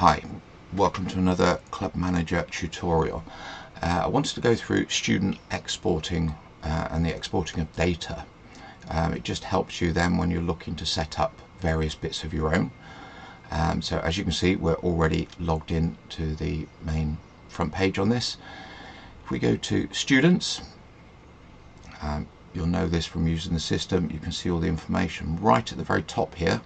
Hi, welcome to another Club Manager tutorial. I wanted to go through student exporting and the exporting of data. It just helps you then when you're looking to set up various bits of your own. So as you can see, we're already logged in to the main front page on this. If we go to students, you'll know this from using the system. You can see all the information right at the very top here.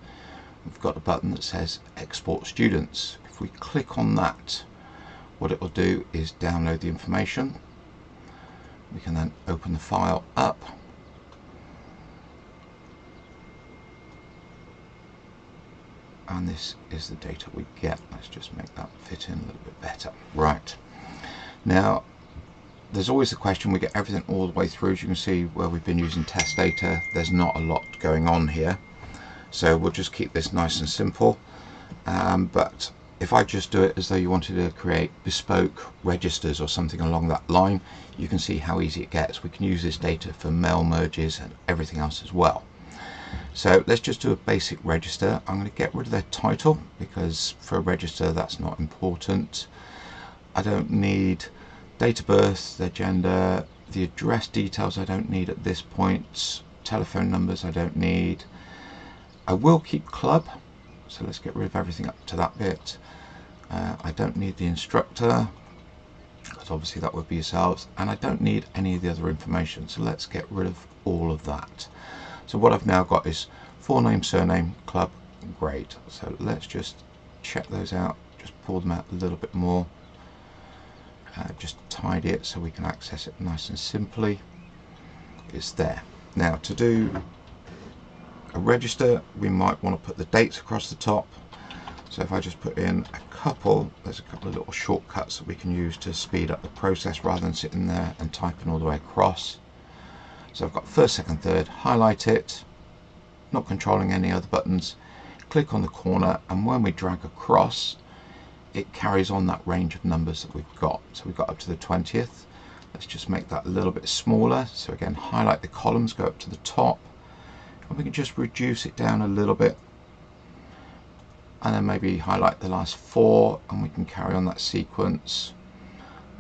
We've got a button that says export students. If we click on that, what it will do is download the information. We can then open the file up, and this is the data we get. Let's just make that fit in a little bit better. Right, now there's always the question, we get everything all the way through. As you can see where we've been using test data, there's not a lot going on here. So we'll just keep this nice and simple, but if I just do it as though you wanted to create bespoke registers or something along that line, you can see how easy it gets. We can use this data for mail merges and everything else as well. So let's just do a basic register. I'm going to get rid of their title because for a register that's not important. I don't need date of birth, their gender, the address details I don't need at this point, telephone numbers I don't need. I will keep club, so let's get rid of everything up to that bit. I don't need the instructor, because obviously that would be yourselves, and I don't need any of the other information, so let's get rid of all of that. So what I've now got is forename, surname, club, grade. So let's just check those out, just pull them out a little bit more, just tidy it so we can access it nice and simply. It's there. Now to do a register, we might want to put the dates across the top. So if I just put in a couple, there's a couple of little shortcuts that we can use to speed up the process rather than sitting there and typing all the way across. So I've got first, second, third, highlight it, not controlling any other buttons, click on the corner, and when we drag across, it carries on that range of numbers that we've got. So we've got up to the 20th. Let's just make that a little bit smaller. So again, highlight the columns, go up to the top, and we can just reduce it down a little bit, and then maybe highlight the last 4, and we can carry on that sequence.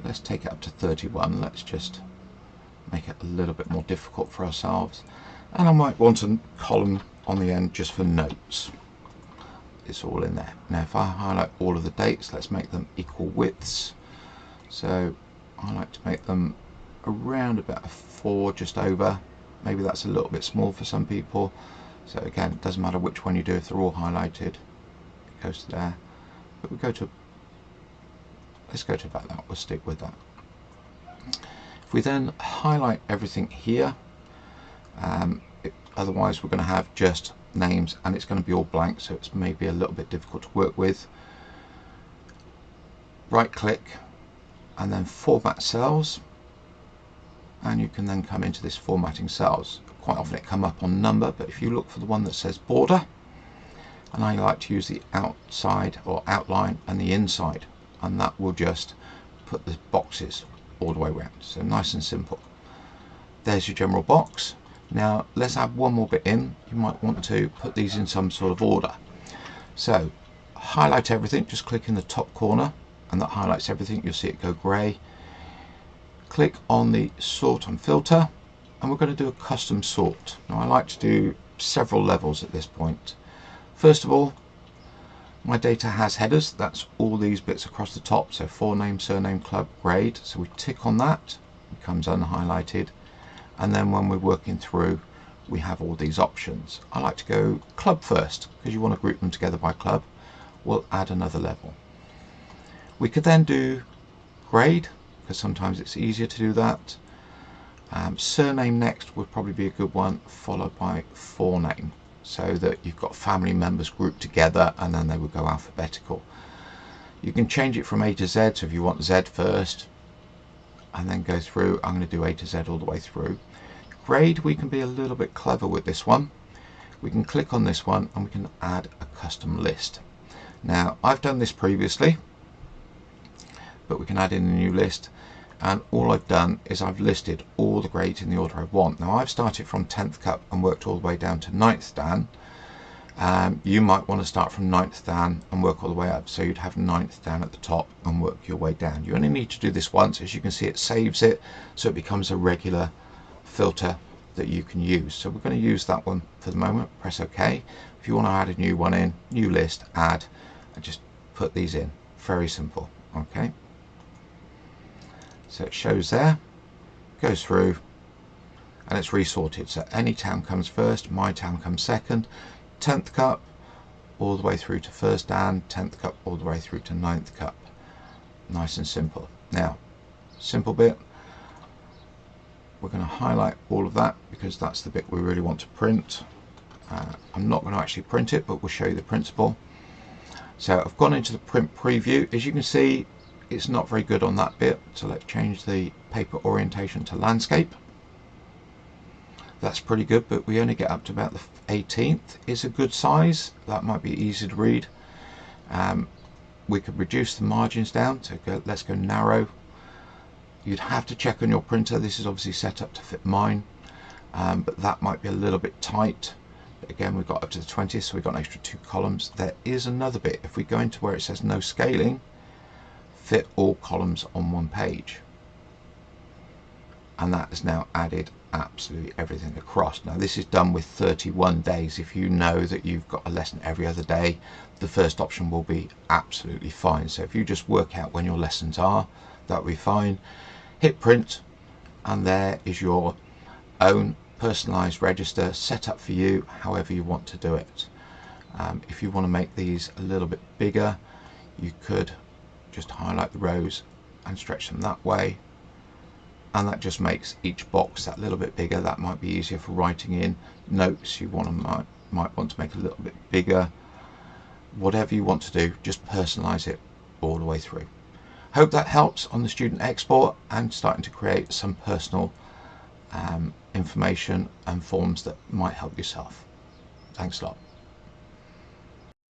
Let's take it up to 31. Let's just make it a little bit more difficult for ourselves, and I might want a column on the end just for notes. It's all in there. Now if I highlight all of the dates, let's make them equal widths. So I like to make them around about a 4, just over. Maybe that's a little bit small for some people. So again, it doesn't matter which one you do. If they're all highlighted, it goes to there. But we go to, let's go to about that. We'll stick with that. If we then highlight everything here, otherwise we're going to have just names and it's going to be all blank, so it's maybe a little bit difficult to work with. Right click and then format cells, and you can then come into this formatting cells. Quite often it come up on number, but if you look for the one that says border, and I like to use the outside or outline and the inside, and that will just put the boxes all the way around. So nice and simple. There's your general box. Now let's add one more bit in. You might want to put these in some sort of order. So highlight everything, just click in the top corner, and that highlights everything. You'll see it go grey. Click on the sort and filter, and we're going to do a custom sort. Now I like to do several levels at this point. First of all, my data has headers. That's all these bits across the top. So forename, surname, club, grade. So we tick on that, it becomes unhighlighted, and then when we're working through, we have all these options. I like to go club first because you want to group them together by club. We'll add another level. We could then do grade, because sometimes it's easier to do that. Surname next would probably be a good one, followed by forename, so that you've got family members grouped together and then they would go alphabetical. You can change it from A to Z, so if you want Z first and then go through, I'm going to do A to Z all the way through. Grade, we can be a little bit clever with this one. We can click on this one and we can add a custom list. Now I've done this previously, but we can add in a new list, and all I've done is I've listed all the grades in the order I want. Now I've started from 10th Cup and worked all the way down to 9th Dan, You might want to start from 9th down and work all the way up. So you'd have 9th down at the top and work your way down. You only need to do this once. As you can see, it saves it, so it becomes a regular filter that you can use. So we're going to use that one for the moment. Press OK. If you want to add a new one in, new list, add, and just put these in. Very simple. Okay. So it shows there, goes through, and it's resorted. So any town comes first, my town comes second, 10th cup all the way through to 1st Dan, 10th cup all the way through to 9th cup. Nice and simple. Now, simple bit, we're going to highlight all of that because that's the bit we really want to print. I'm not going to actually print it, but we'll show you the principle. So I've gone into the print preview. As you can see, it's not very good on that bit, so let's change the paper orientation to landscape. That's pretty good, but we only get up to about the 18th. It's a good size. That might be easy to read. We could reduce the margins down, so let's go narrow. You'd have to check on your printer. This is obviously set up to fit mine, but that might be a little bit tight. But again, we've got up to the 20th, so we've got an extra 2 columns. There is another bit. If we go into where it says no scaling, fit all columns on one page, and that is now added absolutely everything across. Now this is done with 31 days. If you know that you've got a lesson every other day, the first option will be absolutely fine. So if you just work out when your lessons are, that will be fine. Hit print, and there is your own personalized register set up for you however you want to do it. If you want to make these a little bit bigger, you could just highlight the rows and stretch them that way, and that just makes each box that little bit bigger. That might be easier for writing in notes. You might want to make a little bit bigger. Whatever you want to do, just personalize it all the way through. Hope that helps on the student export and starting to create some personal information and forms that might help yourself. Thanks a lot.